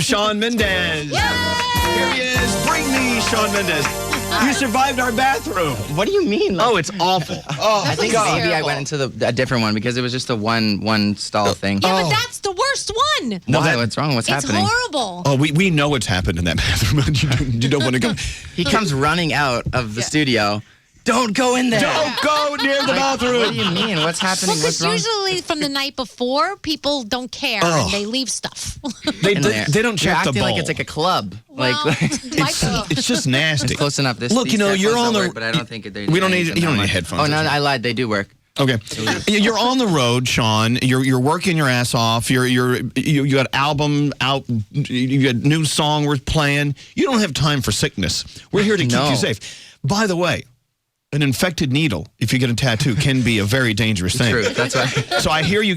Shawn Mendes. Here he is. Bring me Shawn Mendes. You survived our bathroom. What do you mean? Oh, it's awful. Oh, I think God. maybe I went into a different one because it was just a one stall thing. Yeah, but that's the worst one. Why? What's wrong? What's happening? It's horrible. Oh, we know what's happened in that bathroom. You don't want to go. He comes running out of the studio. Don't go in there. Don't go near the bathroom. What do you mean? What's happening? Well, What's because wrong? usually from the night before, people don't care Oh. and they leave stuff. They In there. don't You're check the acting bowl. like it's like a club. Well, It's just nasty. It's close enough. Look, these you know, you're headphones on don't the. work, but I don't think they. We don't need. them You don't that need much. headphones. Oh no, I lied. They do work. Okay, you're on the road, Shawn. You're working your ass off. You got album out. You got new song we're playing. You don't have time for sickness. We're here to keep you safe. By the way, an infected needle, if you get a tattoo, can be a very dangerous thing. True. That's right. So I hear you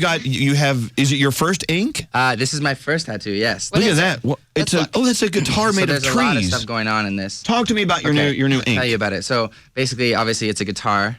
have. Is it your first ink? This is my first tattoo. Yes. Look at that. Well, that's a guitar made of trees. There's a lot of stuff going on in this. Talk to me about your new I'll ink. tell you about it. So basically, obviously, it's a guitar.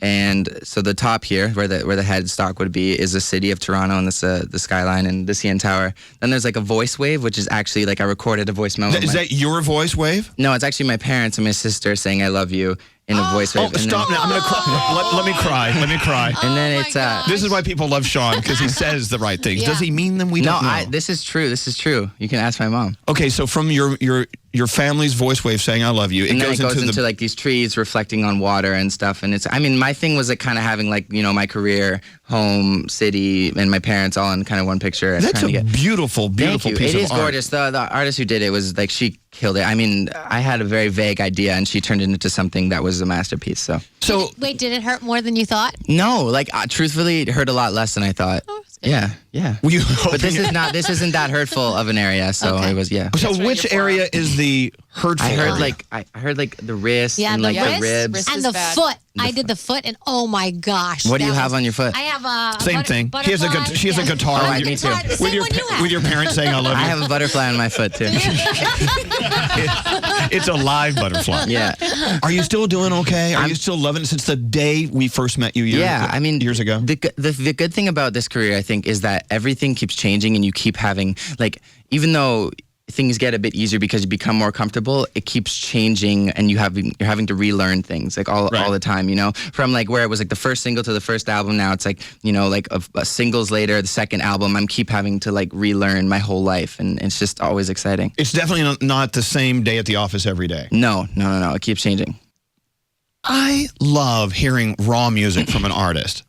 And so the top here, where the headstock would be, is the city of Toronto and the skyline and the CN Tower. Then there's like a voice wave, which is actually like I recorded a voice memo. Is that your voice wave? No, it's actually my parents and my sister saying "I love you" in a voice wave. Oh, stop now! I'm gonna cry. Let me cry. Let me cry. And then it's This is why people love Shawn, because he says the right things. Yeah. Does he mean them? We don't know. This is true. This is true. You can ask my mom. Okay, so from your family's voice wave saying "I love you," And then it goes into like these trees reflecting on water and stuff. And I mean, my thing was like kind of having like, you know, my career, home, city, and my parents all in kind of one picture. And That's a beautiful, beautiful piece of art. It is gorgeous. The artist who did it was like, she killed it. I mean, I had a very vague idea and she turned it into something that was a masterpiece. So Wait, did it hurt more than you thought? no, like truthfully, it hurt a lot less than I thought. Yeah. But this isn't that hurtful of an area, so Okay. it was So which area is the hurtful? I heard area? I heard like the wrist Yeah, and the like wrist, the ribs. and the foot. I did the foot, and oh my gosh. What do you that have was- on your foot? I have a Same thing. She has a guitar. Oh, with me your- too. The same one you have. With your parents saying "I love you." I have a butterfly on my foot too. It's a live butterfly. Yeah. Are you still doing okay? Are you still loving it since the day we first met you? Years ago. The good thing about this career, I think, is that everything keeps changing and you keep having, like, even though things get a bit easier because you become more comfortable, it keeps changing and you're having to relearn things like all the time, you know, from like where it was like the first single to the first album. Now it's like, you know, like a singles later, the second album, I'm keep having to like relearn my whole life. And it's just always exciting. It's definitely not the same day at the office every day. No. It keeps changing. I love hearing raw music from an artist.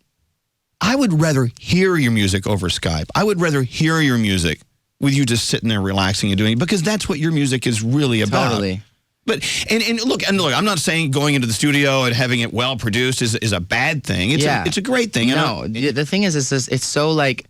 I would rather hear your music over Skype. I would rather hear your music with you just sitting there relaxing and doing it, because that's what your music is really about. Totally. But and look, I'm not saying going into the studio and having it well produced is a bad thing. It's a great thing. No, the thing is it's so like,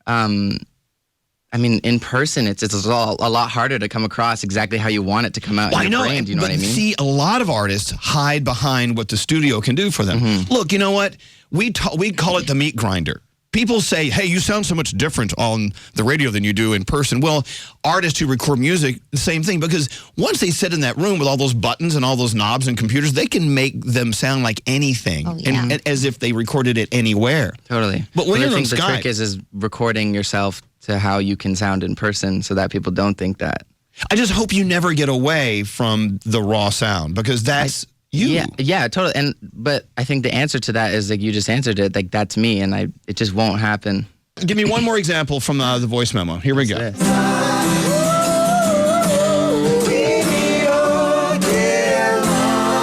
I mean, in person, it's a lot harder to come across exactly how you want it to come out in your brain. Do you know what I mean? See, a lot of artists hide behind what the studio can do for them. Look, you know what? We call it the meat grinder. People say, hey, you sound so much different on the radio than you do in person. Well, artists who record music, the same thing, because once they sit in that room with all those buttons and all those knobs and computers, they can make them sound like anything, and as if they recorded it anywhere. Totally. But when you're on the Skype, trick is recording yourself to how you can sound in person so that people don't think that. I just hope you never get away from the raw sound, because that's you. Yeah, totally. But I think the answer to that is like you just answered it. Like that's me, and it just won't happen. Give me one more example from the voice memo. Here we go.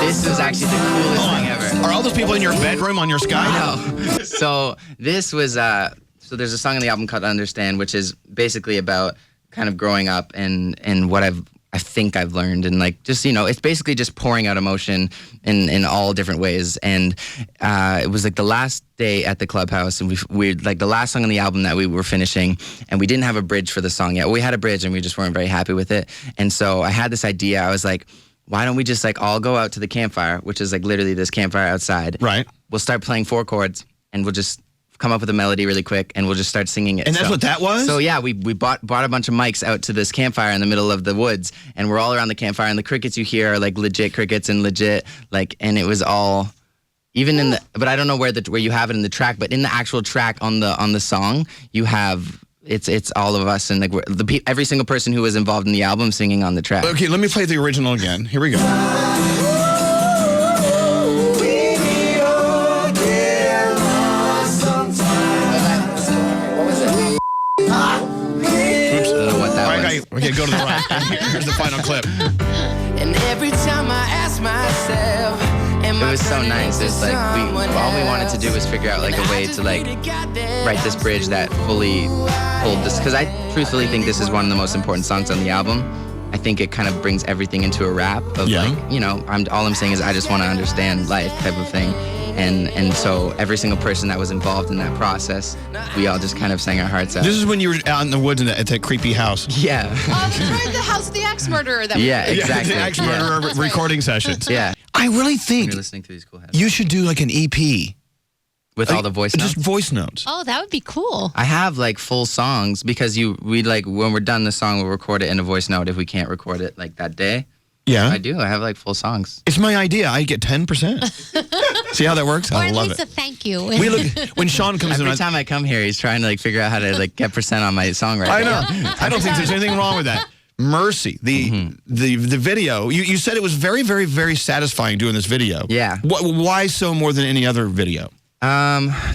This was actually the coolest thing ever. Are all those people in your bedroom on your Skype? No. So this was so there's a song on the album called Understand, which is basically about kind of growing up and what I think I've learned, and like just, you know, it's basically just pouring out emotion in all different ways. And it was like the last day at the clubhouse, and we like the last song on the album that we were finishing, and we didn't have a bridge for the song yet. We had a bridge and we just weren't very happy with it. And so I had this idea. I was like, why don't we just like all go out to the campfire, which is like literally this campfire outside. Right. We'll start playing 4 chords and we'll just come up with a melody really quick and we'll just start singing it. And that's what that was? So yeah, we bought a bunch of mics out to this campfire in the middle of the woods, and we're all around the campfire, and the crickets you hear are like legit crickets and legit like, and it was all even in the, but I don't know where you have it in the track, but in the actual track on the song, you have it's all of us, and like every single person who was involved in the album singing on the track. Okay, let me play the original again. Here we go. Okay, go to the right. Here's the final clip. And every time I ask myself, it was so nice. It's like all we wanted to do was figure out like a way to like write this bridge that fully pulled this, because I truthfully think this is one of the most important songs on the album. I think it kind of brings everything into a rap of like, you know, all I'm saying is I just want to understand life type of thing. And so every single person that was involved in that process, we all just kind of sang our hearts out. This is when you were out in the woods at that creepy house. Yeah. Right, the house of the axe murderer. Yeah, exactly. The axe murderer recording sessions. Yeah. I really think you're listening to these cool heads. You should do like an EP. With all the voice notes? Just voice notes. Oh, that would be cool. I have like full songs because we like when we're done the song, we'll record it in a voice note if we can't record it like that day. Yeah. I do. I have like full songs. It's my idea. I get 10%. See how that works? I love it. Or at least a thank you. We look when Shawn comes in. Every time I come here, he's trying to like figure out how to like get percent on my songwriting. I know. I don't think there's anything wrong with that. Mercy, the video. You said it was very, very, very satisfying doing this video. Yeah. Why so more than any other video?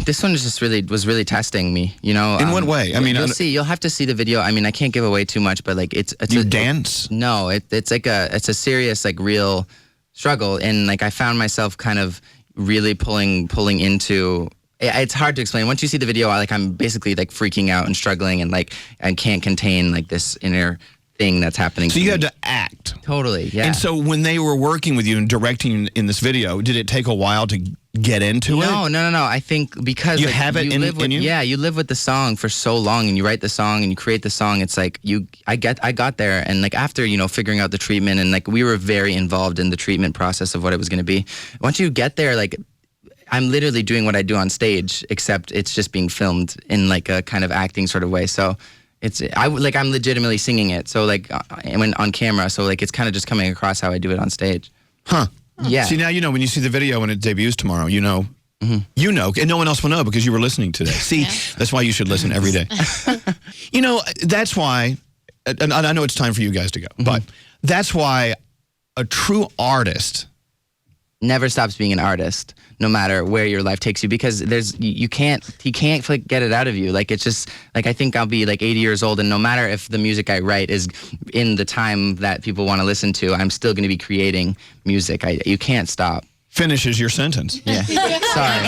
This one was just really testing me, you know. In what way? I mean, you'll have to see the video. I mean, I can't give away too much, but like it's you dance? No, it's a serious like real struggle, and like I found myself kind of really pulling into. It's hard to explain. Once you see the video, I'm basically like freaking out and struggling, and like I can't contain like this inner thing that's happening. So you had to act. Totally, yeah. And so when they were working with you and directing in this video, did it take a while to get into it? No. I think because you have it in you? Yeah, you live with the song for so long, and you write the song and you create the song. It's like I got there, and like after figuring out the treatment, and like we were very involved in the treatment process of what it was going to be. Once you get there, like I'm literally doing what I do on stage, except it's just being filmed in like a kind of acting sort of way. So. I'm legitimately singing it, so like when on camera, so like it's kind of just coming across how I do it on stage. Huh. Yeah. See, now when you see the video when it debuts tomorrow, you know, and no one else will know because you were listening today. See, that's why you should listen every day. That's why, and I know it's time for you guys to go, but that's why a true artist never stops being an artist, no matter where your life takes you, because he can't like get it out of you. Like it's just like I think I'll be like 80 years old, and no matter if the music I write is in the time that people want to listen to, I'm still going to be creating music. You can't stop. Finishes your sentence. Yeah. Sorry.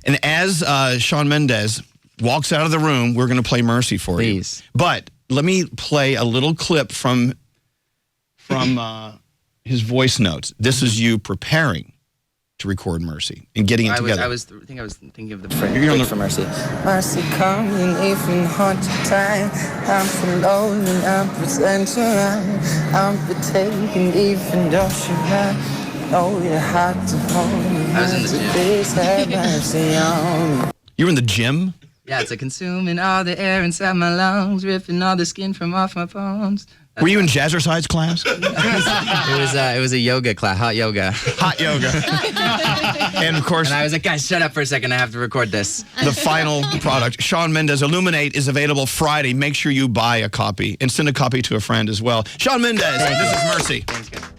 And as Shawn Mendes walks out of the room, we're going to play Mercy for you. But let me play a little clip from his voice notes. This is you preparing to record Mercy and getting it together. I was thinking of the phrase for Mercy. Mercy coming even haunted time. I'm so lonely, I'm presenting I'm taking even though she right. Oh, you had to hold me. I was in the gym. You were in the gym? Yeah, it's like consuming all the air inside my lungs, ripping all the skin from off my bones. Were you in jazzercise class? It was a yoga class, hot yoga. Hot yoga. And of course, and I was like, guys, shut up for a second. I have to record this. The final product, Shawn Mendes, Illuminate, is available Friday. Make sure you buy a copy and send a copy to a friend as well. Shawn Mendes, this is Mercy. Thanks, guys.